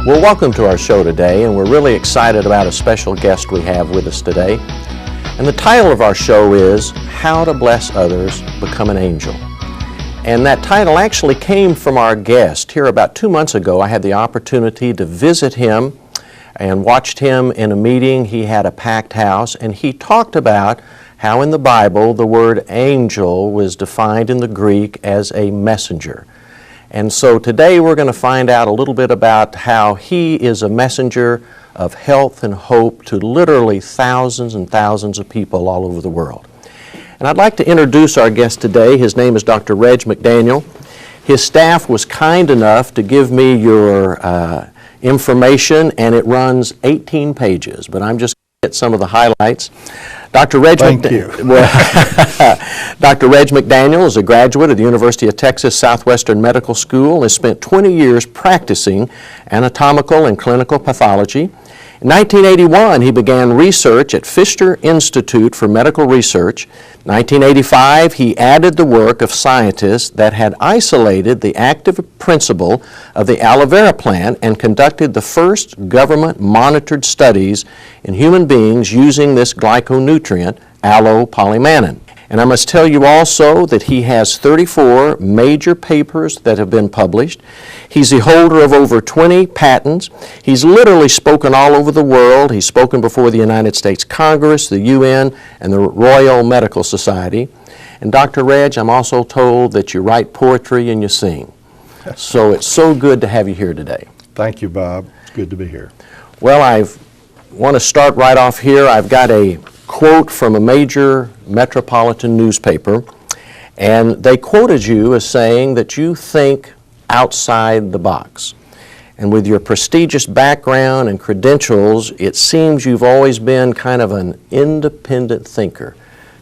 Well, welcome to our show today, and we're really excited about a special guest we have with us today. And the title of our show is How to Bless Others, Become an Angel. And that title actually came from our guest. Here about 2 months ago, I had the opportunity to visit him and watched him in a meeting. He had a packed house, and he talked about how in the Bible the word angel was defined in the Greek as a messenger. And so today we're going to find out a little bit about how he is a messenger of health and hope to literally thousands and thousands of people all over the world. And I'd like to introduce our guest today. His name is Dr. Reg McDaniel. His staff was kind enough to give me your information, and it runs 18 pages, but I'm just going to get some of the highlights. Dr. Reg McDaniel is a graduate of the University of Texas Southwestern Medical School and has spent 20 years practicing anatomical and clinical pathology. In 1981, he began research at Fisher Institute for Medical Research. In 1985, he added the work of scientists that had isolated the active principle of the aloe vera plant and conducted the first government-monitored studies in human beings using this glyconutrient, aloe polymannan. And I must tell you also that he has 34 major papers that have been published. He's the holder of over 20 patents. He's literally spoken all over the world. He's spoken before the United States Congress, the UN, and the Royal Medical Society. And Dr. Reg, I'm also told that you write poetry and you sing. So it's so good to have you here today. Thank you, Bob. It's good to be here. Well, I want to start right off here. I've got a quote from a major metropolitan newspaper, and they quoted you as saying that you think outside the box. And with your prestigious background and credentials, it seems you've always been kind of an independent thinker.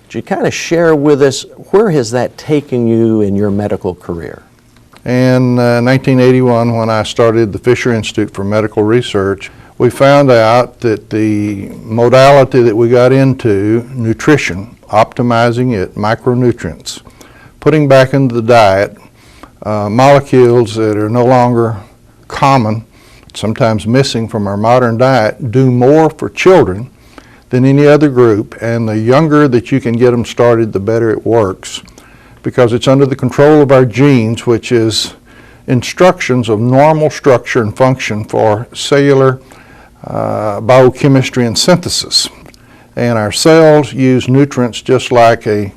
Could you kind of share with us, where has that taken you in your medical career? In 1981, when I started the Fisher Institute for Medical Research, we found out that the modality that we got into, nutrition, optimizing it, micronutrients, putting back into the diet molecules that are no longer common, sometimes missing from our modern diet, do more for children than any other group. And the younger that you can get them started, the better it works, because it's under the control of our genes, which is instructions of normal structure and function for cellular biochemistry and synthesis. And our cells use nutrients just like a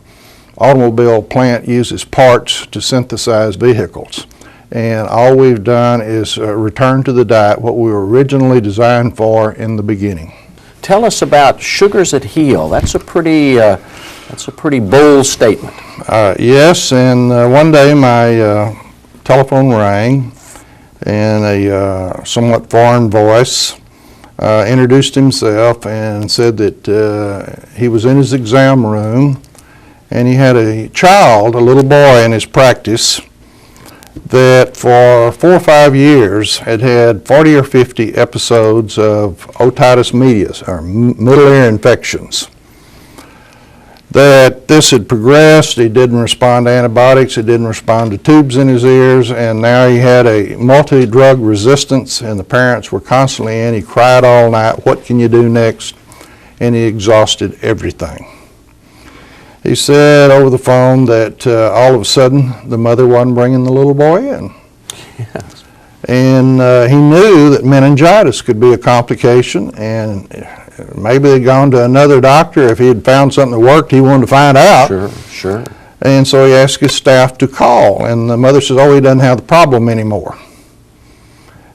automobile plant uses parts to synthesize vehicles. And all we've done is return to the diet what we were originally designed for in the beginning. Tell us about sugars that heal. That's a pretty bold statement. Yes, and one day my telephone rang, and a somewhat foreign voice introduced himself and said that he was in his exam room, and he had a child, a little boy in his practice, that for 4 or 5 years had had 40 or 50 episodes of otitis media, or middle ear infections. That this had progressed, he didn't respond to antibiotics, he didn't respond to tubes in his ears, and now he had a multi-drug resistance, and the parents were constantly in. He cried all night, what can you do next? And he exhausted everything. He said over the phone that all of a sudden the mother wasn't bringing the little boy in. Yes. And he knew that meningitis could be a complication, and maybe they'd gone to another doctor. If he had found something that worked, he wanted to find out. Sure. And so he asked his staff to call, and the mother says, oh, he doesn't have the problem anymore.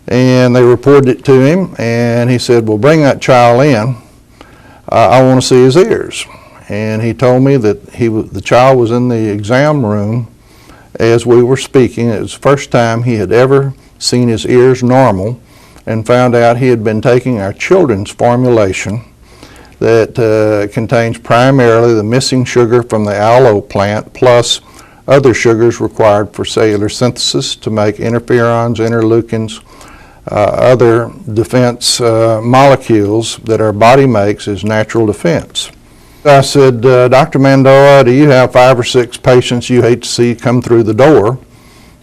And they reported it to him, and he said, well, bring that child in. I want to see his ears. And he told me that the child was in the exam room as we were speaking. It was the first time he had ever seen his ears normal, and found out he had been taking our children's formulation that contains primarily the missing sugar from the aloe plant, plus other sugars required for cellular synthesis to make interferons, interleukins, other defense molecules that our body makes as natural defense. I said, Dr. Mandoa, do you have 5 or 6 patients you hate to see come through the door?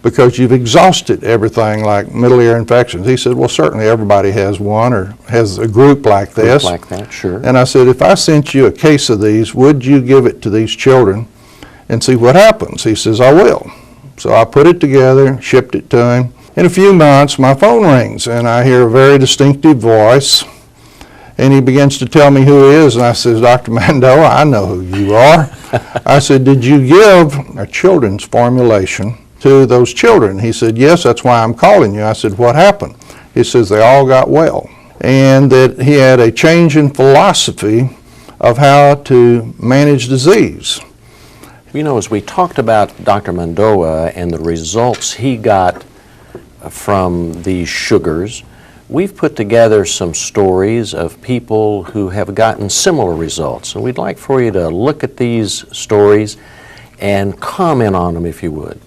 because you've exhausted everything like middle ear infections. He said, well, certainly everybody has one or has a group like this. Like that, sure. And I said, if I sent you a case of these, would you give it to these children and see what happens? He says, I will. So I put it together, shipped it to him. In a few months, my phone rings, and I hear a very distinctive voice, and he begins to tell me who he is, and I says, Dr. Mandoa, I know who you are. I said, did you give a children's formulation to those children? He said, yes, that's why I'm calling you. I said, what happened? He says, they all got well, and that he had a change in philosophy of how to manage disease. You know, as we talked about Dr. Mandoa and the results he got from these sugars, we've put together some stories of people who have gotten similar results. And we'd like for you to look at these stories and comment on them if you would.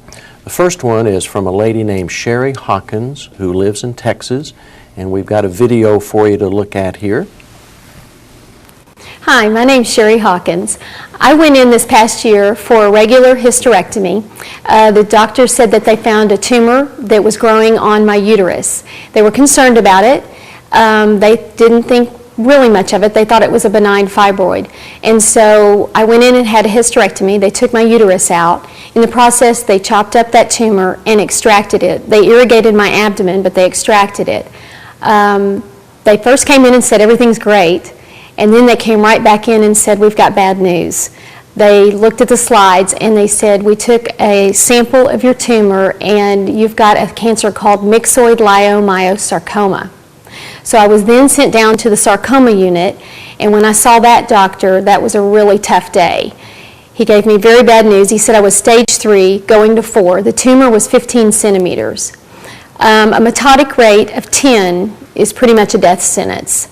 The first one is from a lady named Sherry Hawkins who lives in Texas, and we've got a video for you to look at here. Hi, my name's Sherry Hawkins. I went in this past year for a regular hysterectomy. The doctor said that they found a tumor that was growing on my uterus. They were concerned about it. They didn't think really much of it. They thought it was a benign fibroid. And so I went in and had a hysterectomy. They took my uterus out. In the process, they chopped up that tumor and extracted it. They irrigated my abdomen, but they extracted it. They first came in and said everything's great. And then they came right back in and said, we've got bad news. They looked at the slides and they said, we took a sample of your tumor and you've got a cancer called myxoid leiomyosarcoma. So I was then sent down to the sarcoma unit, and when I saw that doctor, that was a really tough day. He gave me very bad news. He said I was stage 3 going to 4. The tumor was 15 centimeters. A mitotic rate of 10 is pretty much a death sentence.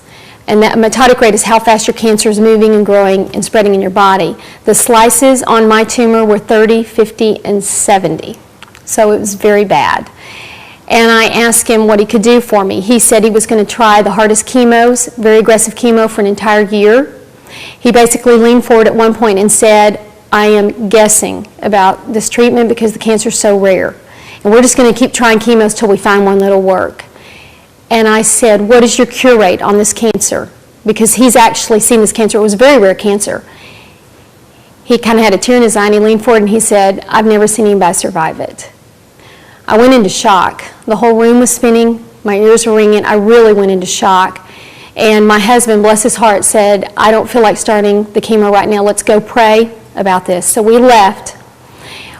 And that mitotic rate is how fast your cancer is moving and growing and spreading in your body. The slices on my tumor were 30, 50, and 70. So it was very bad. And I asked him what he could do for me. He said he was going to try the hardest chemos, very aggressive chemo, for an entire year. He basically leaned forward at one point and said, I am guessing about this treatment because the cancer is so rare. And we're just going to keep trying chemos till we find one that'll work. And I said, what is your cure rate on this cancer? Because he's actually seen this cancer. It was a very rare cancer. He kind of had a tear in his eye and he leaned forward and he said, I've never seen anybody survive it. I went into shock. The whole room was spinning. My ears were ringing. I really went into shock. And my husband, bless his heart, said, I don't feel like starting the chemo right now. Let's go pray about this. So we left.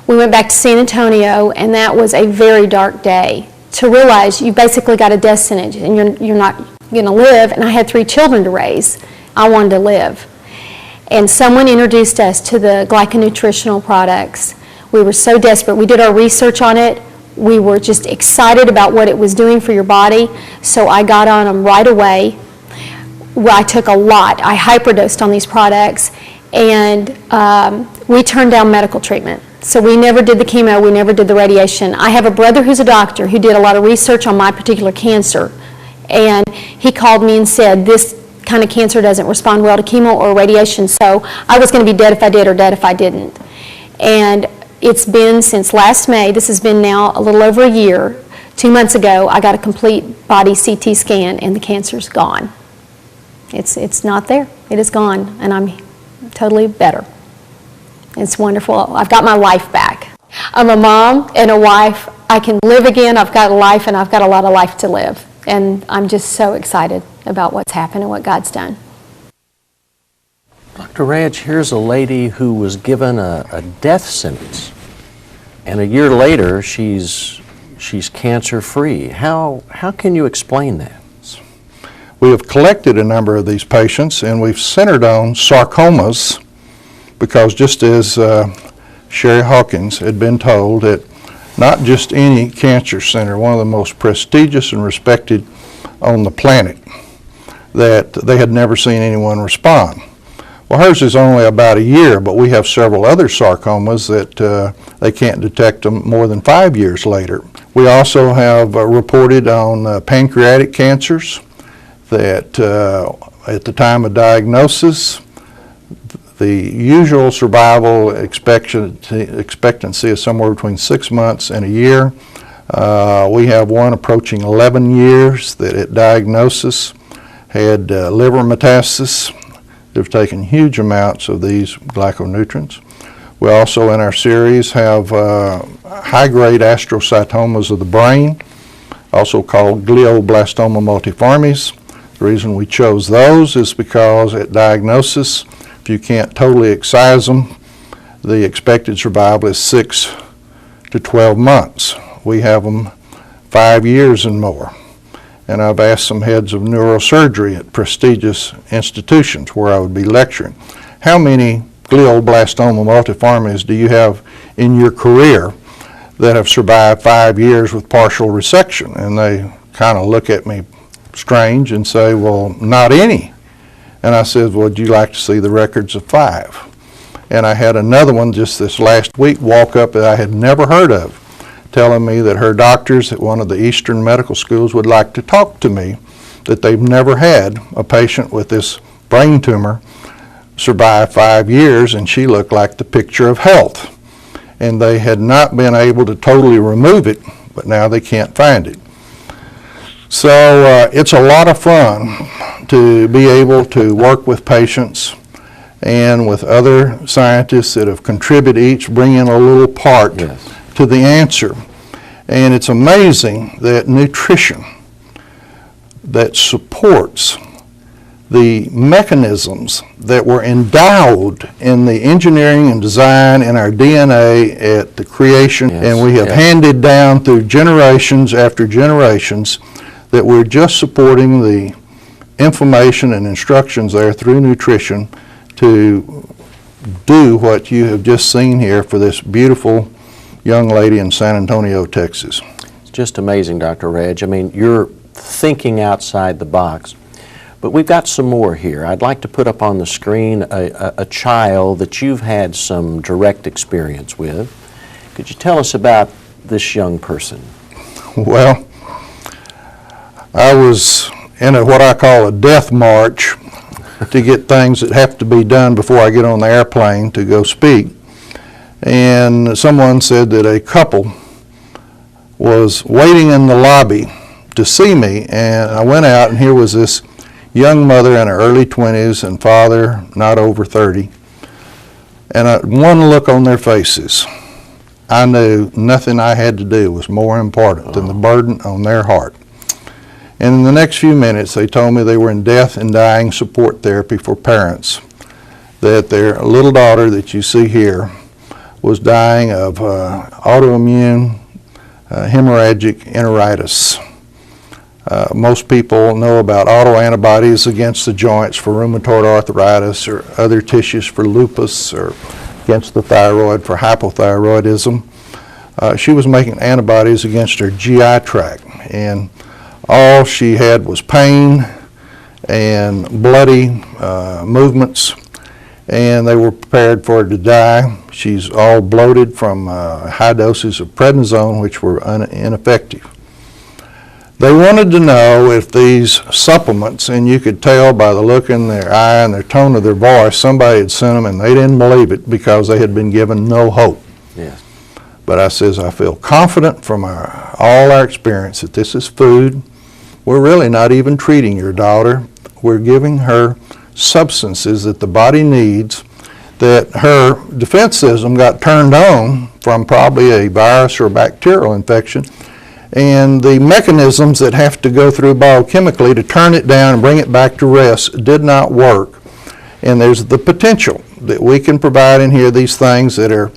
We went back to San Antonio, and that was a very dark day. To realize you basically got a death sentence and you're not going to live, and I had 3 children to raise. I wanted to live. And someone introduced us to the glyconutritional products. We were so desperate. We did our research on it. We were just excited about what it was doing for your body, so I got on them right away. Well, I took a lot. I hyperdosed on these products, and we turned down medical treatment. So we never did the chemo, we never did the radiation. I have a brother who's a doctor who did a lot of research on my particular cancer, and he called me and said, this kind of cancer doesn't respond well to chemo or radiation, so I was going to be dead if I did or dead if I didn't. And it's been since last May, this has been now a little over a year. 2 months ago, I got a complete body CT scan and the cancer's gone. It's not there, it is gone, and I'm totally better. It's wonderful. I've got my life back. I'm a mom and a wife. I can live again. I've got a life, and I've got a lot of life to live. And I'm just so excited about what's happened and what God's done. Dr. Reg, here's a lady who was given a death sentence, and a year later she's cancer-free. How can you explain that? We have collected a number of these patients, and we've centered on sarcomas, because just as Sherry Hawkins had been told that not just any cancer center, one of the most prestigious and respected on the planet, that they had never seen anyone respond. Well, hers is only about a year, but we have several other sarcomas that they can't detect them more than 5 years later. We also have reported on pancreatic cancers that at the time of diagnosis, The usual survival expectancy is somewhere between 6 months and a year. We have one approaching 11 years that at diagnosis had liver metastasis. They've taken huge amounts of these glyconutrients. We also in our series have high-grade astrocytomas of the brain, also called glioblastoma multiformes. The reason we chose those is because at diagnosis, if you can't totally excise them, the expected survival is 6 to 12 months. We have them 5 years and more. And I've asked some heads of neurosurgery at prestigious institutions where I would be lecturing, how many glioblastoma multiformes do you have in your career that have survived 5 years with partial resection? And they kind of look at me strange and say, well, not any. And I said, well, would you like to see the records of 5? And I had another one just this last week walk up that I had never heard of, telling me that her doctors at one of the Eastern medical schools would like to talk to me, that they've never had a patient with this brain tumor survive 5 years, and she looked like the picture of health. And they had not been able to totally remove it, but now they can't find it. So it's a lot of fun to be able to work with patients and with other scientists that have contributed, each bring in a little part to the answer. And it's amazing that nutrition that supports the mechanisms that were endowed in the engineering and design in our DNA at the creation, and we have handed down through generations after generations, that we're just supporting the information and instructions there through nutrition to do what you have just seen here for this beautiful young lady in San Antonio, Texas. It's just amazing, Dr. Reg. I mean, you're thinking outside the box. But we've got some more here. I'd like to put up on the screen a child that you've had some direct experience with. Could you tell us about this young person? Well, I was in what I call a death march to get things that have to be done before I get on the airplane to go speak. And someone said that a couple was waiting in the lobby to see me, and I went out, and here was this young mother in her early 20s and father not over 30. And one look on their faces, I knew nothing I had to do was more important than the burden on their heart. And in the next few minutes, they told me they were in death and dying support therapy for parents, that their little daughter that you see here was dying of autoimmune hemorrhagic enteritis. Most people know about autoantibodies against the joints for rheumatoid arthritis or other tissues for lupus or against the thyroid for hypothyroidism. She was making antibodies against her GI tract, and all she had was pain and bloody movements, and they were prepared for her to die. She's all bloated from high doses of prednisone, which were ineffective. They wanted to know if these supplements, and you could tell by the look in their eye and their tone of their voice, somebody had sent them and they didn't believe it because they had been given no hope. Yes. But I says, I feel confident from all our experience that this is food. We're really not even treating your daughter. We're giving her substances that the body needs, that her defense system got turned on from probably a virus or bacterial infection, and the mechanisms that have to go through biochemically to turn it down and bring it back to rest did not work. And there's the potential that we can provide in here these things that are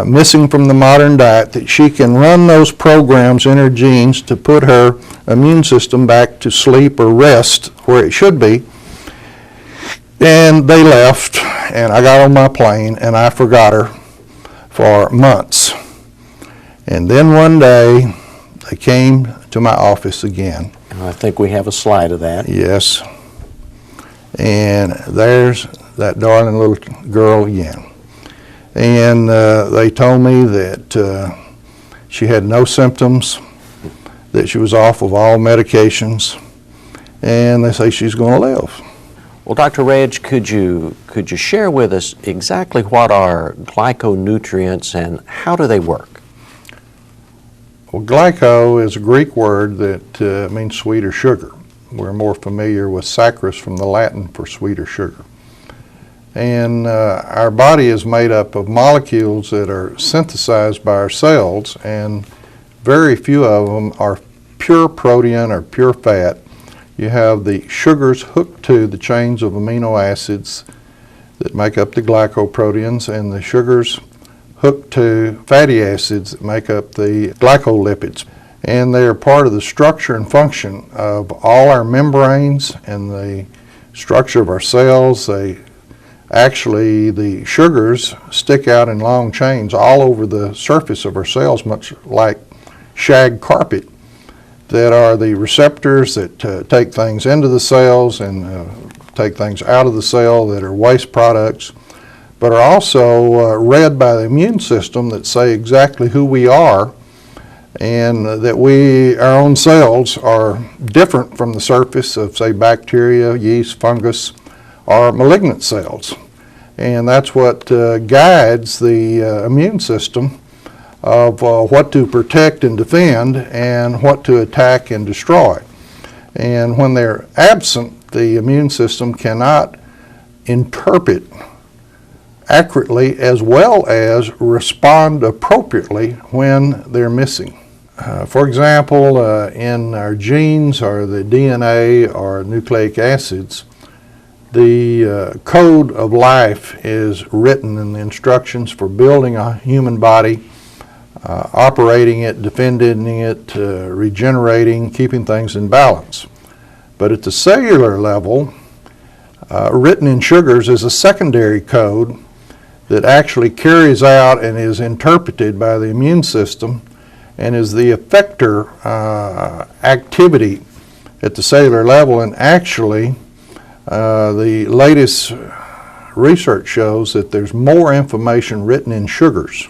missing from the modern diet, that she can run those programs in her genes to put her immune system back to sleep or rest where it should be. And they left, and I got on my plane, and I forgot her for months. And then one day, they came to my office again. I think we have a slide of that. Yes. And there's that darling little girl again. And they told me that she had no symptoms, that she was off of all medications, and they say she's going to live. Well, Dr. Reg, could you share with us exactly what are glyconutrients and how do they work? Well, glyco is a Greek word that means sweet or sugar. We're more familiar with saccharous from the Latin for sweet or sugar. And our body is made up of molecules that are synthesized by our cells, and very few of them are pure protein or pure fat. You have the sugars hooked to the chains of amino acids that make up the glycoproteins, and the sugars hooked to fatty acids that make up the glycolipids. And they are part of the structure and function of all our membranes and the structure of our cells. Actually, the sugars stick out in long chains all over the surface of our cells, much like shag carpet, that are the receptors that take things into the cells and take things out of the cell that are waste products, but are also read by the immune system that say exactly who we are, and that our own cells are different from the surface of, say, bacteria, yeast, fungus, or malignant cells. And that's what guides the immune system of what to protect and defend and what to attack and destroy. And when they're absent, the immune system cannot interpret accurately as well as respond appropriately when they're missing. For example, in our genes or the DNA or nucleic acids, the code of life is written in the instructions for building a human body, operating it, defending it, regenerating, keeping things in balance. But at the cellular level, written in sugars is a secondary code that actually carries out and is interpreted by the immune system and is the effector activity at the cellular level. And actually, the latest research shows that there's more information written in sugars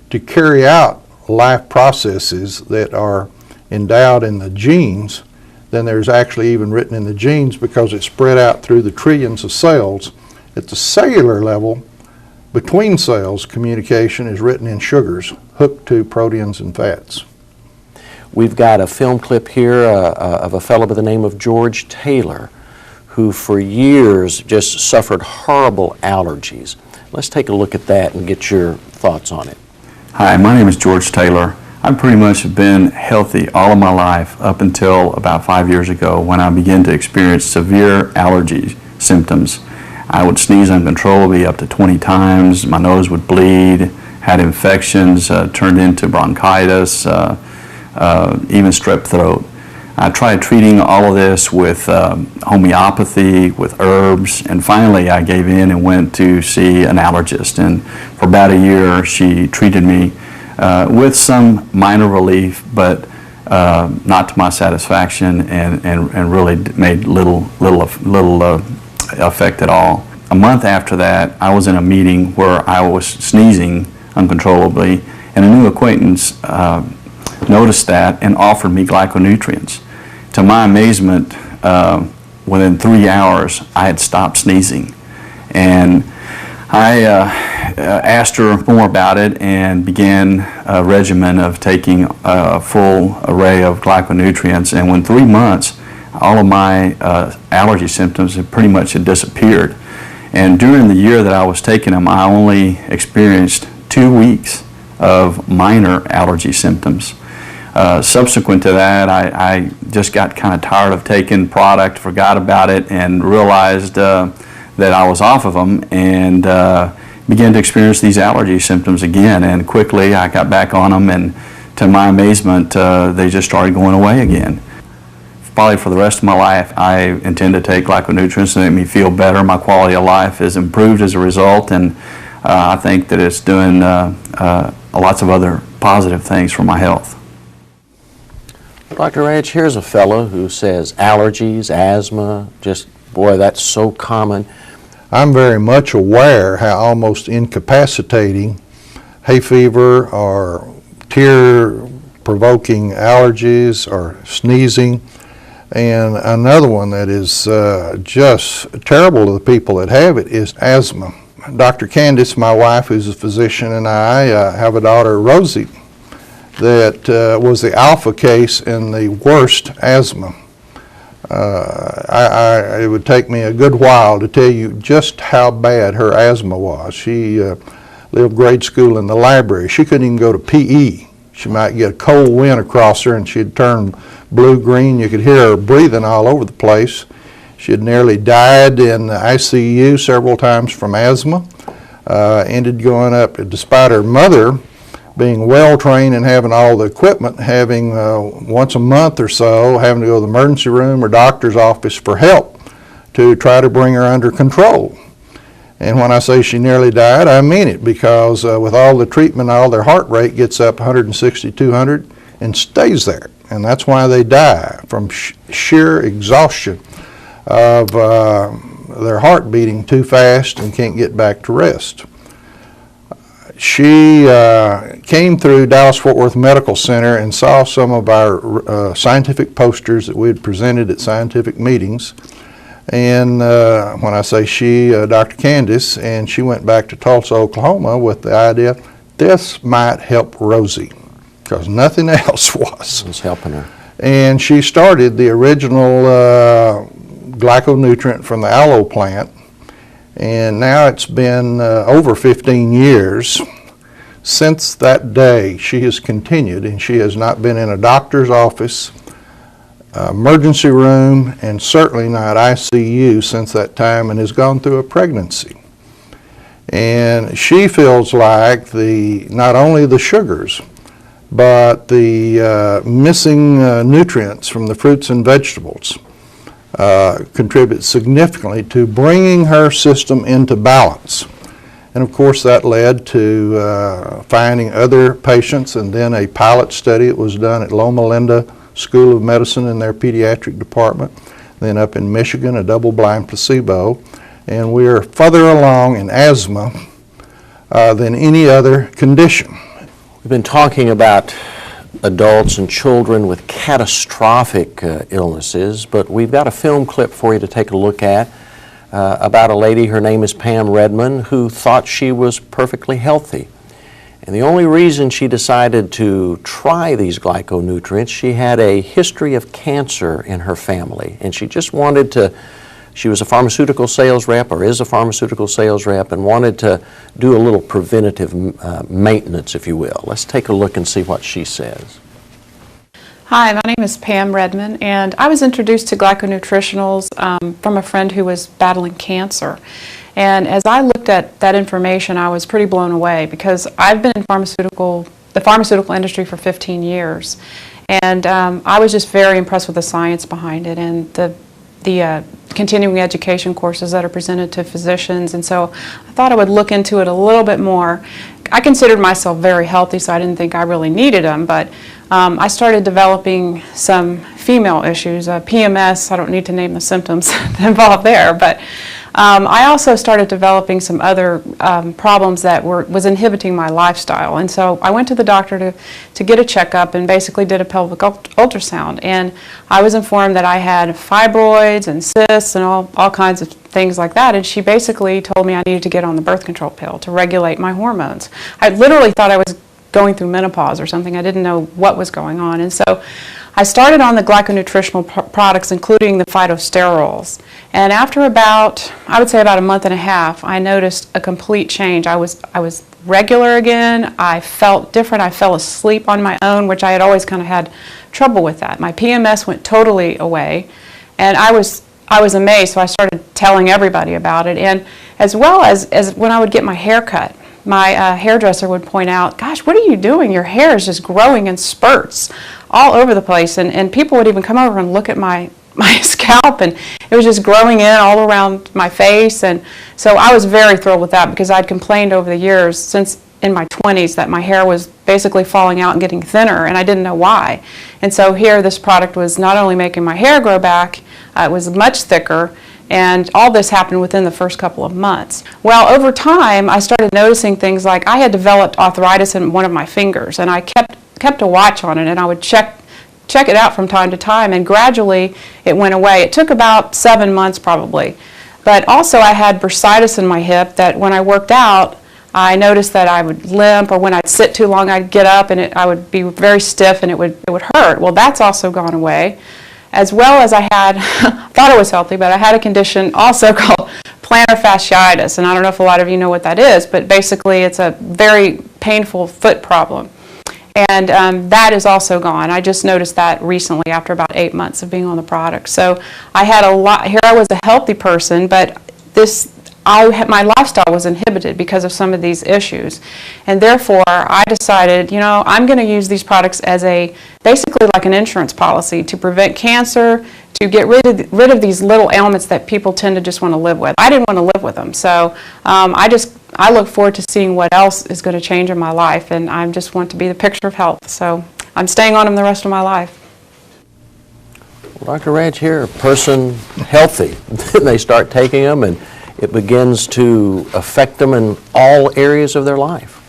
to carry out life processes that are endowed in the genes than there's actually even written in the genes, because it's spread out through the trillions of cells. At the cellular level, between cells, communication is written in sugars hooked to proteins and fats. We've got a film clip here of a fellow by the name of George Taylor, who for years just suffered horrible allergies. Let's take a look at that and get your thoughts on it. Hi, my name is George Taylor. I've pretty much been healthy all of my life up until about 5 years ago, when I began to experience severe allergy symptoms. I would sneeze uncontrollably up to 20 times, my nose would bleed, had infections, turned into bronchitis, even strep throat. I tried treating all of this with homeopathy, with herbs, and finally I gave in and went to see an allergist. And for about a year she treated me with some minor relief, but not to my satisfaction, and really made little effect at all. A month after that, I was in a meeting where I was sneezing uncontrollably, and a new acquaintance noticed that and offered me glyconutrients. To my amazement, within 3 hours, I had stopped sneezing. And I asked her more about it and began a regimen of taking a full array of glyconutrients. And within 3 months, all of my allergy symptoms had pretty much disappeared. And during the year that I was taking them, I only experienced 2 weeks of minor allergy symptoms. Subsequent to that, I just got kind of tired of taking product, forgot about it, and realized that I was off of them, and began to experience these allergy symptoms again. And quickly I got back on them, and to my amazement, they just started going away again. Probably for the rest of my life, I intend to take glyconutrients to make me feel better. My quality of life has improved as a result, and I think that it's doing lots of other positive things for my health. Dr. Reg, here's a fellow who says allergies, asthma, just, boy, that's so common. I'm very much aware how almost incapacitating hay fever or tear-provoking allergies or sneezing And another one that is just terrible to the people that have it is asthma. Dr. Candace, my wife, who's a physician, and I have a daughter, Rosie, that was the alpha case in the worst asthma. It would take me a good while to tell you just how bad her asthma was. She lived grade school in the library. She couldn't even go to PE. She might get a cold wind across her and she'd turn blue-green. You could hear her breathing all over the place. She had nearly died in the ICU several times from asthma. Ended going up, despite her mother being well-trained and having all the equipment, having once a month or so, having to go to the emergency room or doctor's office for help to try to bring her under control. And when I say she nearly died, I mean it, because with all the treatment, all their heart rate gets up 160, 200 and stays there. And that's why they die, from sheer exhaustion of their heart beating too fast and can't get back to rest. She came through Dallas-Fort Worth Medical Center and saw some of our scientific posters that we had presented at scientific meetings. And when I say she, Dr. Candace, and she went back to Tulsa, Oklahoma with the idea this might help Rosie, because nothing else was. It was helping her. And she started the original glyconutrient from the aloe plant. And now it's been over 15 years. Since that day, she has continued, and she has not been in a doctor's office, emergency room, and certainly not ICU since that time, and has gone through a pregnancy. And she feels like not only the sugars, but the missing nutrients from the fruits and vegetables contribute significantly to bringing her system into balance. And of course that led to finding other patients, and then a pilot study that was done at Loma Linda School of Medicine in their pediatric department, then up in Michigan, a double-blind placebo. And we are further along in asthma than any other condition. We've been talking about adults and children with catastrophic illnesses, but we've got a film clip for you to take a look at about a lady, her name is Pam Redmond, who thought she was perfectly healthy. And the only reason she decided to try these glyconutrients, she had a history of cancer in her family, and she just wanted to, she was a pharmaceutical sales rep, or is a pharmaceutical sales rep, and wanted to do a little preventative maintenance, if you will. Let's take a look and see what she says. Hi, my name is Pam Redmond, and I was introduced to glyconutritionals from a friend who was battling cancer. And as I looked at that information, I was pretty blown away, because I've been in the pharmaceutical industry for 15 years. And I was just very impressed with the science behind it and the continuing education courses that are presented to physicians. And so I thought I would look into it a little bit more. I considered myself very healthy, so I didn't think I really needed them, but I started developing some female issues, PMS. I don't need to name the symptoms involved there, but I also started developing some other problems that was inhibiting my lifestyle. And so I went to the doctor to get a checkup, and basically did a pelvic ultrasound. And I was informed that I had fibroids and cysts and all kinds of things like that. And she basically told me I needed to get on the birth control pill to regulate my hormones. I literally thought I was going through menopause or something. I didn't know what was going on. And so I started on the glyconutritional products, including the phytosterols. And after I would say about a month and a half, I noticed a complete change. I was regular again. I felt different. I fell asleep on my own, which I had always kind of had trouble with that. My PMS went totally away, and I was amazed, so I started telling everybody about it. And as well as when I would get my hair cut, my hairdresser would point out, gosh, what are you doing? Your hair is just growing in spurts all over the place. And people would even come over and look at my scalp, and it was just growing in all around my face. And so I was very thrilled with that, because I'd complained over the years, since in my 20s, that my hair was basically falling out and getting thinner, and I didn't know why. And so here, this product was not only making my hair grow back, it was much thicker. And all this happened within the first couple of months. Well, over time, I started noticing things like I had developed arthritis in one of my fingers, and I kept a watch on it, and I would check check it out from time to time, and gradually it went away. It took about 7 months probably. But also I had bursitis in my hip that when I worked out, I noticed that I would limp, or when I'd sit too long I'd get up and I would be very stiff and it would hurt. Well, that's also gone away. As well as I had, thought I was healthy, but I had a condition also called plantar fasciitis, and I don't know if a lot of you know what that is, but basically it's a very painful foot problem. And that is also gone. I just noticed that recently after about 8 months of being on the product. So I had a lot, here I was a healthy person, but my lifestyle was inhibited because of some of these issues. And therefore, I decided, you know, I'm going to use these products as basically like an insurance policy to prevent cancer, to get rid of these little ailments that people tend to just want to live with. I didn't want to live with them. So I look forward to seeing what else is going to change in my life, and I just want to be the picture of health. So I'm staying on them the rest of my life. Well, Dr. Raj, here, a person healthy, then they start taking them and it begins to affect them in all areas of their life.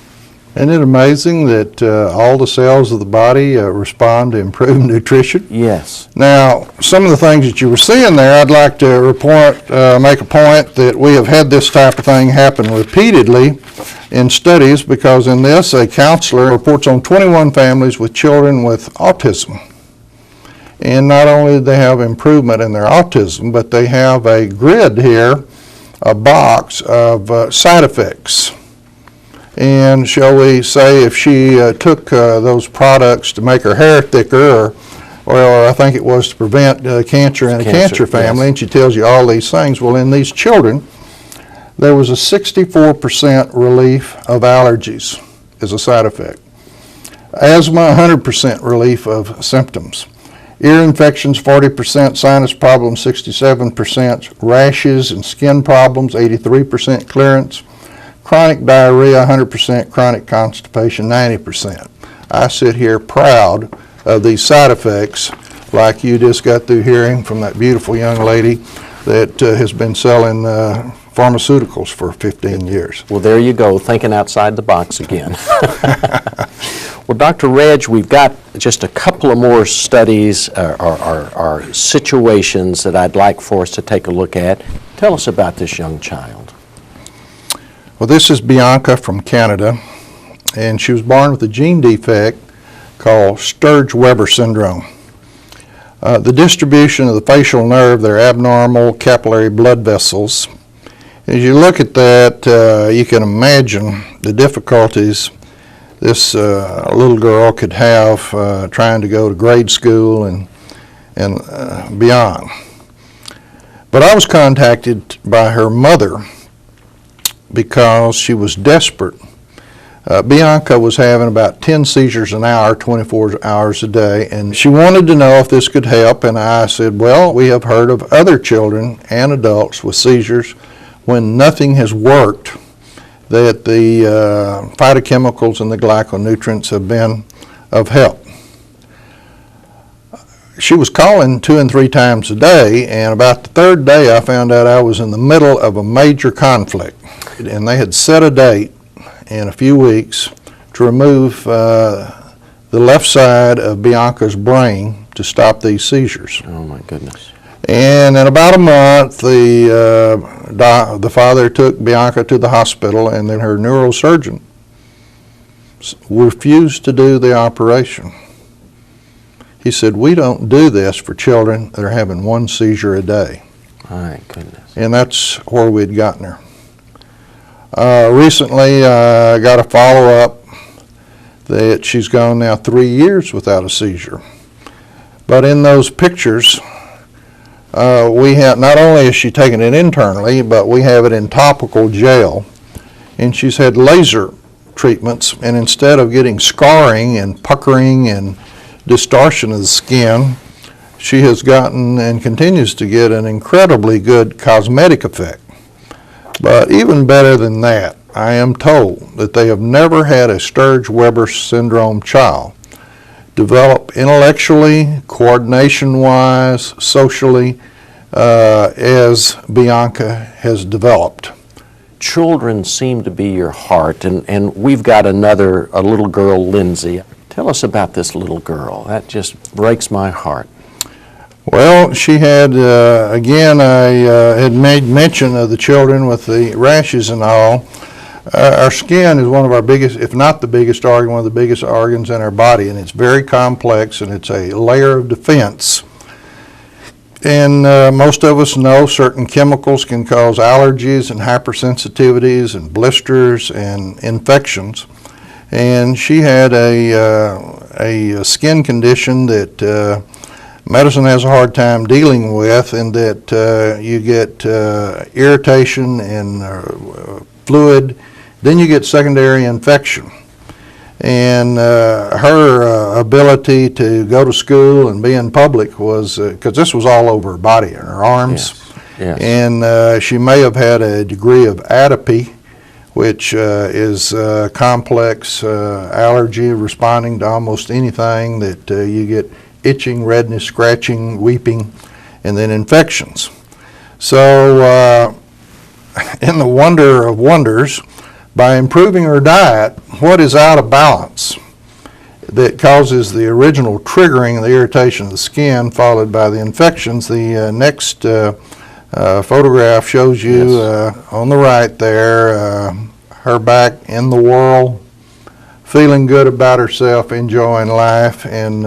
Isn't it amazing that all the cells of the body respond to improved nutrition? Yes. Now, some of the things that you were seeing there, I'd like to make a point that we have had this type of thing happen repeatedly in studies, because in this, a counselor reports on 21 families with children with autism. And not only do they have improvement in their autism, but they have a grid here, a box of side effects. And shall we say, if she took those products to make her hair thicker, or I think it was to prevent cancer in a cancer family, yes. And she tells you all these things. Well, in these children, there was a 64% relief of allergies as a side effect. Asthma, 100% relief of symptoms. Ear infections, 40%, sinus problems, 67%, rashes and skin problems, 83% clearance, chronic diarrhea, 100%, chronic constipation, 90%. I sit here proud of these side effects, like you just got through hearing from that beautiful young lady that has been selling pharmaceuticals for 15 years. Well, there you go, thinking outside the box again. Well, Dr. Reg, we've got just a couple of more studies or situations that I'd like for us to take a look at. Tell us about this young child. Well, this is Bianca from Canada, and she was born with a gene defect called Sturge-Weber syndrome. The distribution of the facial nerve, they're abnormal capillary blood vessels. As you look at that, you can imagine the difficulties this little girl could have trying to go to grade school and beyond. But I was contacted by her mother because she was desperate. Bianca was having about 10 seizures an hour, 24 hours a day, and she wanted to know if this could help, and I said, well, we have heard of other children and adults with seizures when nothing has worked, that the phytochemicals and the glyconutrients have been of help. She was calling 2 and 3 times a day, and about the third day I found out I was in the middle of a major conflict, and they had set a date in a few weeks to remove the left side of Bianca's brain to stop these seizures. Oh my goodness. And in about a month, the father took Bianca to the hospital, and then her neurosurgeon refused to do the operation. He said, we don't do this for children that are having 1 seizure a day. My goodness. And that's where we'd gotten her. Recently, I got a follow-up that she's gone now 3 years without a seizure. But in those pictures, we have, not only is she taking it internally, but we have it in topical gel, and she's had laser treatments, and instead of getting scarring and puckering and distortion of the skin, she has gotten and continues to get an incredibly good cosmetic effect. But even better than that, I am told that they have never had a Sturge-Weber syndrome child develop intellectually, coordination-wise, socially, as Bianca has developed. Children seem to be your heart, and we've got a little girl, Lindsay. Tell us about this little girl. That just breaks my heart. Well, she had, again, I had made mention of the children with the rashes and all. Our skin is one of our biggest, if not the biggest organ, one of the biggest organs in our body, and it's very complex, and it's a layer of defense. And most of us know certain chemicals can cause allergies and hypersensitivities and blisters and infections. And she had a skin condition that medicine has a hard time dealing with, and that you get irritation and fluid, then you get secondary infection. And her ability to go to school and be in public was, because this was all over her body, in her arms, Yes. and she may have had a degree of atopy, which is a complex allergy responding to almost anything that you get itching, redness, scratching, weeping, and then infections. So in the wonder of wonders, by improving her diet, what is out of balance that causes the original triggering of the irritation of the skin followed by the infections? The next photograph shows you on the right there, her back in the whirl, feeling good about herself, enjoying life, and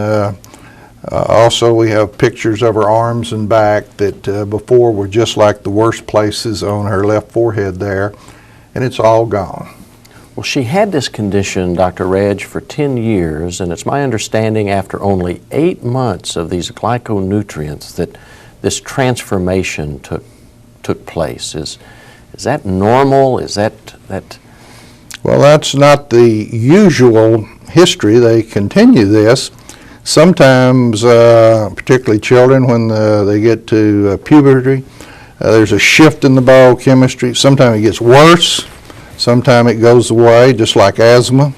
also we have pictures of her arms and back that before were just like the worst places on her left forehead there, and it's all gone. Well, she had this condition, Dr. Reg, for 10 years, and it's my understanding after only 8 months of these glyconutrients that this transformation took place. Is that normal? Is that... Well, that's not the usual history. They continue this. Sometimes, particularly children, when they get to puberty, there's a shift in the biochemistry. Sometimes it gets worse. Sometimes it goes away, just like asthma.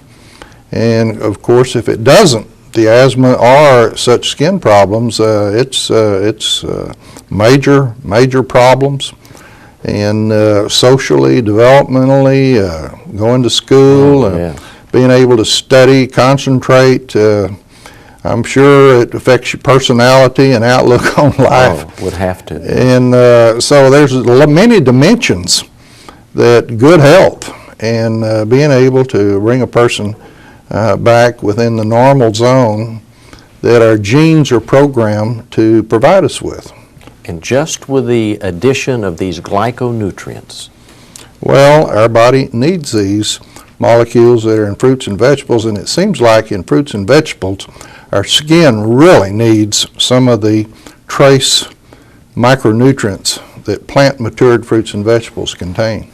And of course, if it doesn't, the asthma or such skin problems, it's major problems. And socially, developmentally, going to school, being able to study, concentrate. I'm sure it affects your personality and outlook on life. Oh, would have to. And so there's many dimensions that good health and being able to bring a person back within the normal zone that our genes are programmed to provide us with. And just with the addition of these glyconutrients. Well, our body needs these molecules that are in fruits and vegetables, and it seems like in fruits and vegetables, our skin really needs some of the trace micronutrients that plant-matured fruits and vegetables contain.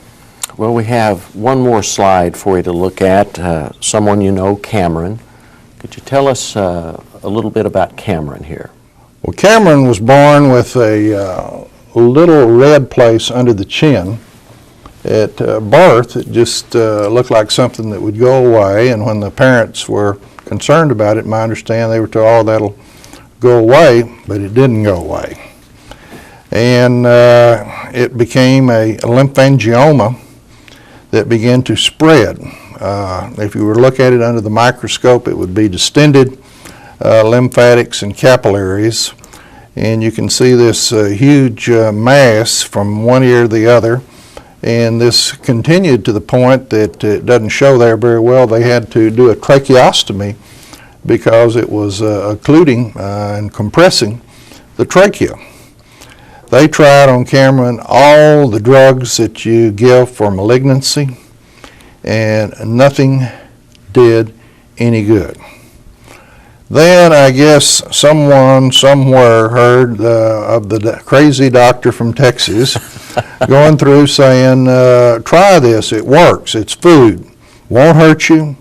Well, we have one more slide for you to look at. Someone you know, Cameron. Could you tell us a little bit about Cameron here? Well, Cameron was born with a little red place under the chin. At birth, it just looked like something that would go away, and when the parents were concerned about it, my understanding, they were told, oh, that'll go away, but it didn't go away. And it became a lymphangioma that began to spread. If you were to look at it under the microscope, it would be distended lymphatics and capillaries, and you can see this huge mass from one ear to the other. And this continued to the point that it doesn't show there very well. They had to do a tracheostomy because it was occluding and compressing the trachea. They tried on Cameron all the drugs that you give for malignancy, and nothing did any good. Then I guess someone somewhere heard of the crazy doctor from Texas going through saying, try this, it works, it's food, won't hurt you,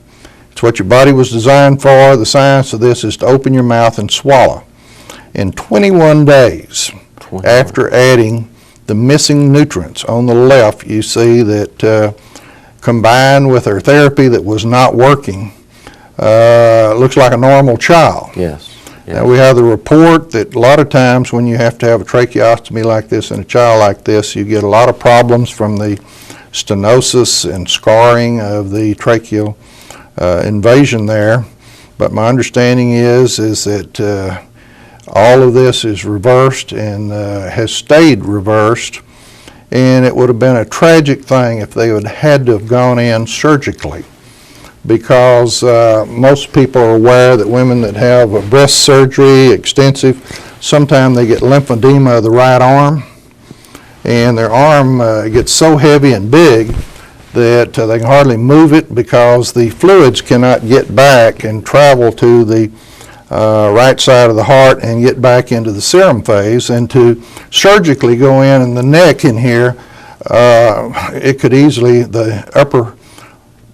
it's what your body was designed for. The science of this is to open your mouth and swallow. In 21 days, after adding the missing nutrients on the left, you see that combined with her therapy that was not working, looks like a normal child. Yes. Now we have the report that a lot of times when you have to have a tracheostomy like this in a child like this, you get a lot of problems from the stenosis and scarring of the tracheal invasion there. But my understanding is that all of this is reversed and has stayed reversed, and it would have been a tragic thing if they would had to have gone in surgically, because most people are aware that women that have a breast surgery, extensive, sometimes they get lymphedema of the right arm, and their arm gets so heavy and big that they can hardly move it because the fluids cannot get back and travel to the right side of the heart and get back into the serum phase. And to surgically go in the neck in here, it could easily, the upper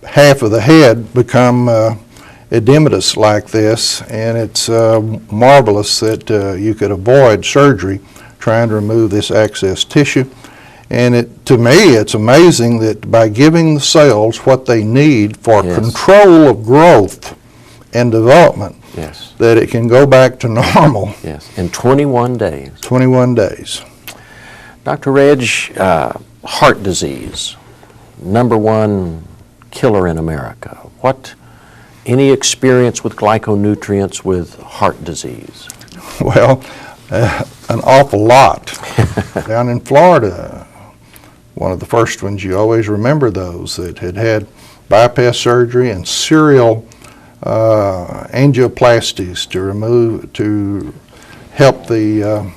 half of the head become edematous like this, and it's marvelous that you could avoid surgery trying to remove this excess tissue. And to me, it's amazing that by giving the cells what they need for control of growth and development, that it can go back to normal. Yes, in 21 days. 21 days. Dr. Reg, heart disease, #1 killer in America. Any experience with glyconutrients with heart disease? Well, an awful lot. Down in Florida, one of the first ones, you always remember those that had bypass surgery and serial angioplasties to help the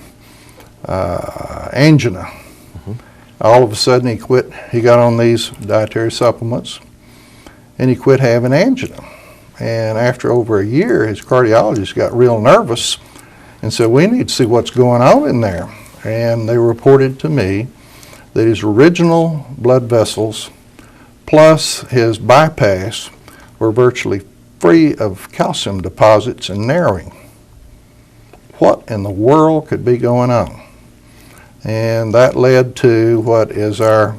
angina. All of a sudden he got on these dietary supplements and he quit having angina. And after over a year, his cardiologist got real nervous and said, we need to see what's going on in there. And they reported to me that his original blood vessels plus his bypass were virtually free of calcium deposits and narrowing. What in the world could be going on? And that led to what is our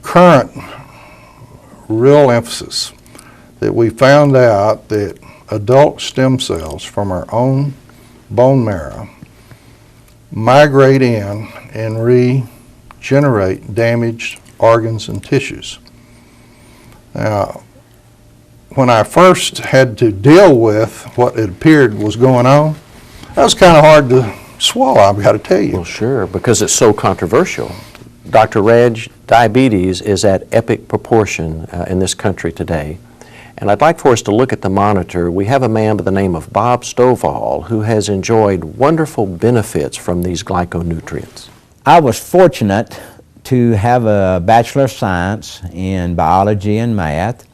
current real emphasis, that we found out that adult stem cells from our own bone marrow migrate in and regenerate damaged organs and tissues. Now, when I first had to deal with what it appeared was going on, that was kind of hard to swallow, I've got to tell you. Well, sure, because it's so controversial. Dr. Reg, diabetes is at epic proportion in this country today. And I'd like for us to look at the monitor. We have a man by the name of Bob Stovall who has enjoyed wonderful benefits from these glyconutrients. I was fortunate to have a Bachelor of Science in biology and math,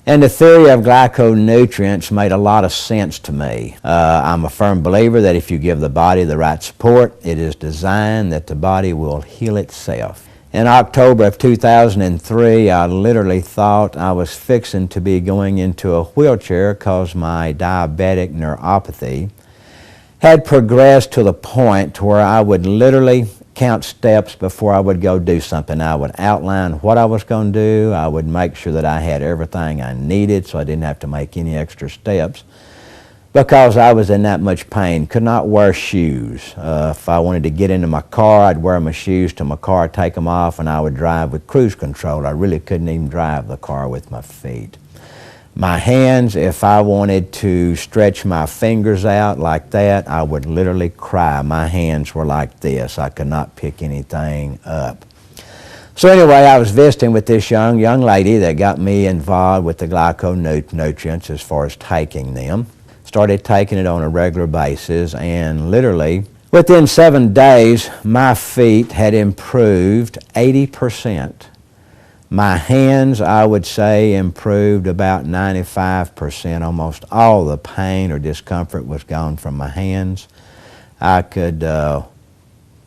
and the theory of glyconutrients made a lot of sense to me. I'm a firm believer that if you give the body the right support, it is designed that the body will heal itself. In October of 2003, I literally thought I was fixing to be going into a wheelchair because my diabetic neuropathy had progressed to the point where I would literally count steps before I would go do something. I would outline what I was going to do. I would make sure that I had everything I needed so I didn't have to make any extra steps, because I was in that much pain. Could not wear shoes. If I wanted to get into my car, I'd wear my shoes to my car, take them off, and I would drive with cruise control. I really couldn't even drive the car with my feet. My hands, if I wanted to stretch my fingers out like that, I would literally cry. My hands were like this. I could not pick anything up. So anyway, I was visiting with this young lady that got me involved with the glyconutrients as far as taking them. Started taking it on a regular basis, and literally within 7 days my feet had improved 80%. My hands, I would say, improved about 95%. Almost all the pain or discomfort was gone from my hands. I could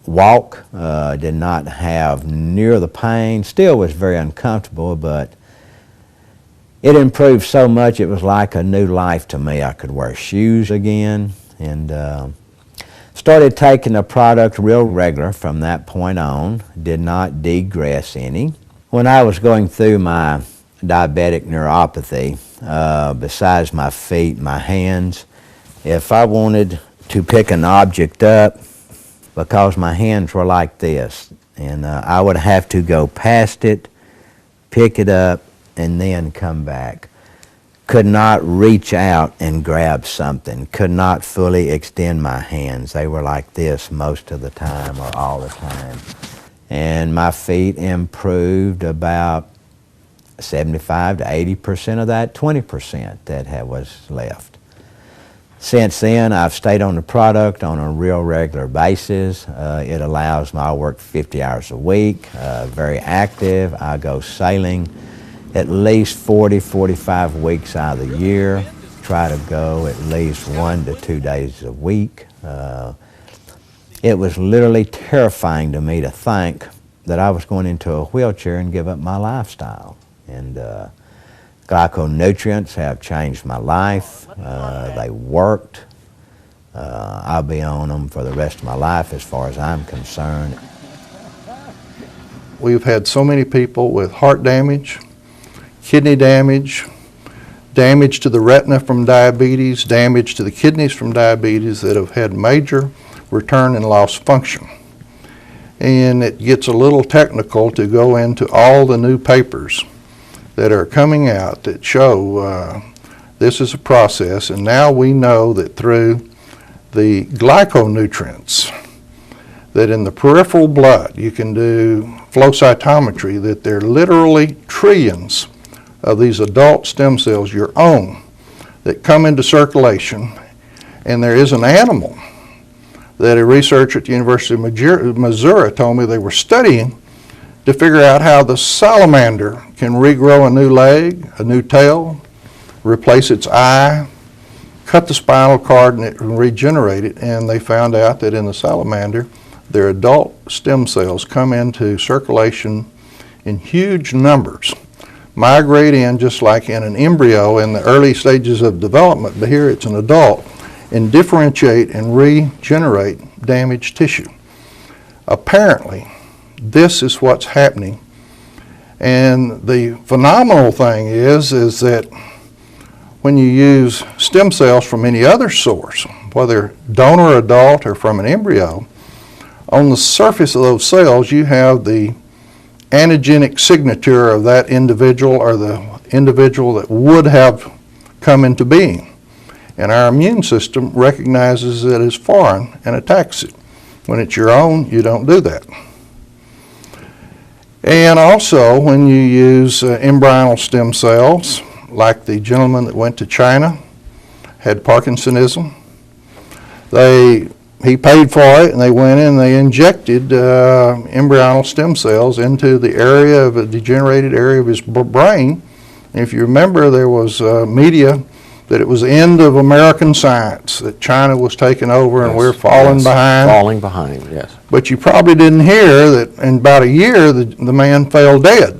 walk, did not have near the pain, still was very uncomfortable, but it improved so much it was like a new life to me. I could wear shoes again, and started taking the product real regular from that point on. Did not degress any. When I was going through my diabetic neuropathy, besides my feet, my hands, if I wanted to pick an object up, because my hands were like this, and I would have to go past it, pick it up, and then come back. could not reach out and grab something, could not fully extend my hands. They were like this most of the time or all the time. And my feet improved about 75 to 80% of that 20% that was left. Since then, I've stayed on the product on a real regular basis. It allows me, I work 50 hours a week, very active. I go sailing at least 40, 45 weeks out of the year. Try to go at least 1 to 2 days a week. It was literally terrifying to me to think that I was going into a wheelchair and give up my lifestyle. And Glyconutrients have changed my life. They worked. I'll be on them for the rest of my life as far as I'm concerned. We've had so many people with heart damage, kidney damage, damage to the retina from diabetes, damage to the kidneys from diabetes that have had major return and loss function. And it gets a little technical to go into all the new papers that are coming out that show this is a process, and now we know that through the glyconutrients that in the peripheral blood you can do flow cytometry, that there are literally trillions of these adult stem cells, your own, that come into circulation. And there is an animal that a researcher at the University of Missouri told me they were studying to figure out how the salamander can regrow a new leg, a new tail, replace its eye, cut the spinal cord and regenerate it. And they found out that in the salamander, their adult stem cells come into circulation in huge numbers, migrate in just like in an embryo in the early stages of development, but here it's an adult, and differentiate and regenerate damaged tissue. Apparently, this is what's happening. And the phenomenal thing is that when you use stem cells from any other source, whether donor adult or from an embryo, on the surface of those cells you have the antigenic signature of that individual or the individual that would have come into being. And our immune system recognizes it as foreign and attacks it. When it's your own, you don't do that. And also, when you use embryonal stem cells, like the gentleman that went to China, had Parkinsonism, he paid for it, and they went in and they injected embryonal stem cells into the area of a degenerated area of his brain. And if you remember, there was media that it was the end of American science, that China was taking over and we're falling behind. Falling behind, yes. But you probably didn't hear that in about a year the man fell dead.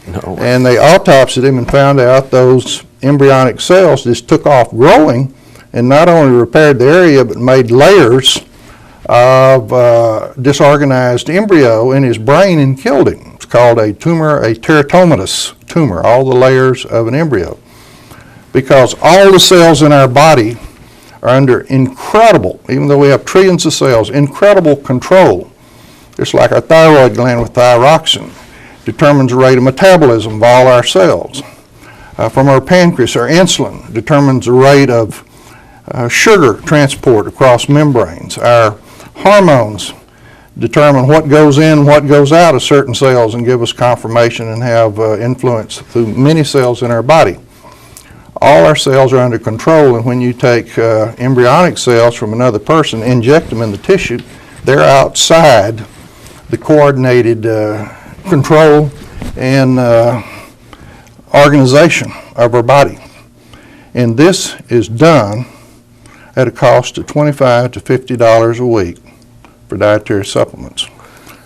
No. And they autopsied him and found out those embryonic cells just took off growing and not only repaired the area but made layers of disorganized embryo in his brain and killed him. It's called a tumor, a teratomatous tumor, all the layers of an embryo. Because all the cells in our body are under incredible, even though we have trillions of cells, incredible control. Just like our thyroid gland with thyroxine determines the rate of metabolism of all our cells. From our pancreas, our insulin determines the rate of sugar transport across membranes. Our hormones determine what goes in, what goes out of certain cells and give us confirmation and have influence through many cells in our body. All our cells are under control, and when you take embryonic cells from another person, inject them in the tissue, they're outside the coordinated control and organization of our body. And this is done at a cost of $25 to $50 a week for dietary supplements.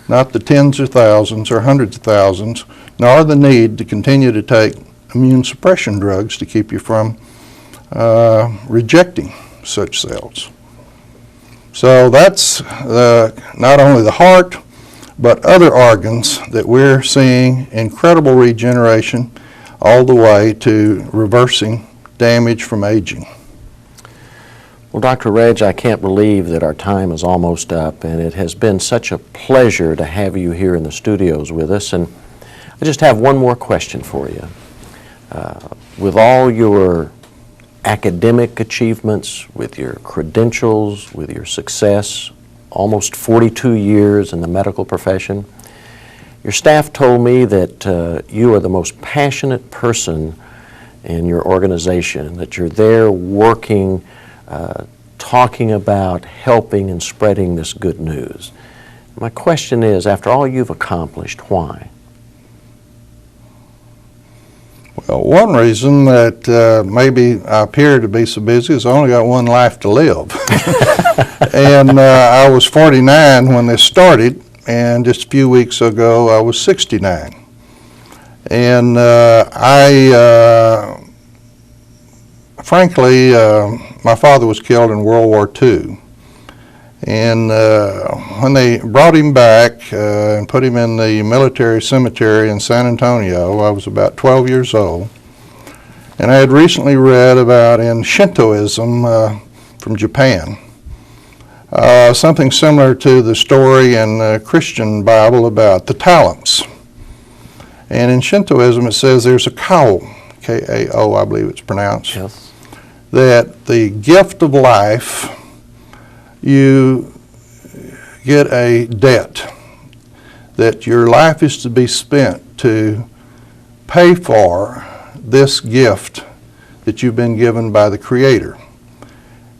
Not the tens of thousands or hundreds of thousands, nor the need to continue to take immune suppression drugs to keep you from rejecting such cells. So that's not only the heart, but other organs that we're seeing incredible regeneration all the way to reversing damage from aging. Well, Dr. Reg, I can't believe that our time is almost up, and it has been such a pleasure to have you here in the studios with us. And I just have one more question for you. with all your academic achievements, with your credentials, with your success, almost 42 years in the medical profession, your staff told me that you are the most passionate person in your organization, that you're there working, talking about helping and spreading this good news. My question is, after all you've accomplished, why? Well, one reason that maybe I appear to be so busy is I only got one life to live. And I was 49 when this started, and just a few weeks ago I was 69. And frankly, my father was killed in World War II. And when they brought him back and put him in the military cemetery in San Antonio, I was about 12 years old. And I had recently read about in Shintoism from Japan, something similar to the story in the Christian Bible about the talents. And in Shintoism it says there's a kao, K-A-O I believe it's pronounced, Yes. that the gift of life, you get a debt, that your life is to be spent to pay for this gift that you've been given by the Creator.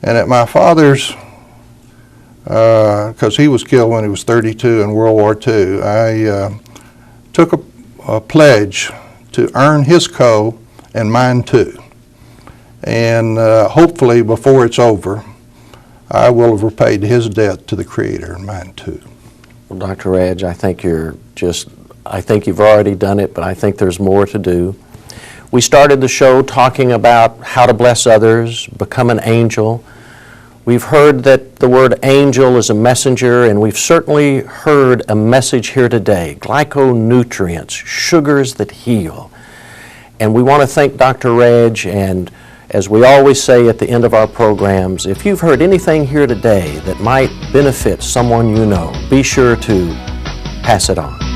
And at my father's, because he was killed when he was 32 in World War II, I took a pledge to earn his co and mine too. And hopefully before it's over, I will have repaid his debt to the Creator and mine too. Well, Dr. Reg, I think you've already done it, but I think there's more to do. We started the show talking about how to bless others, become an angel. We've heard that the word angel is a messenger, and we've certainly heard a message here today, glyconutrients, sugars that heal. And we want to thank Dr. Reg, and as we always say at the end of our programs, if you've heard anything here today that might benefit someone you know, be sure to pass it on.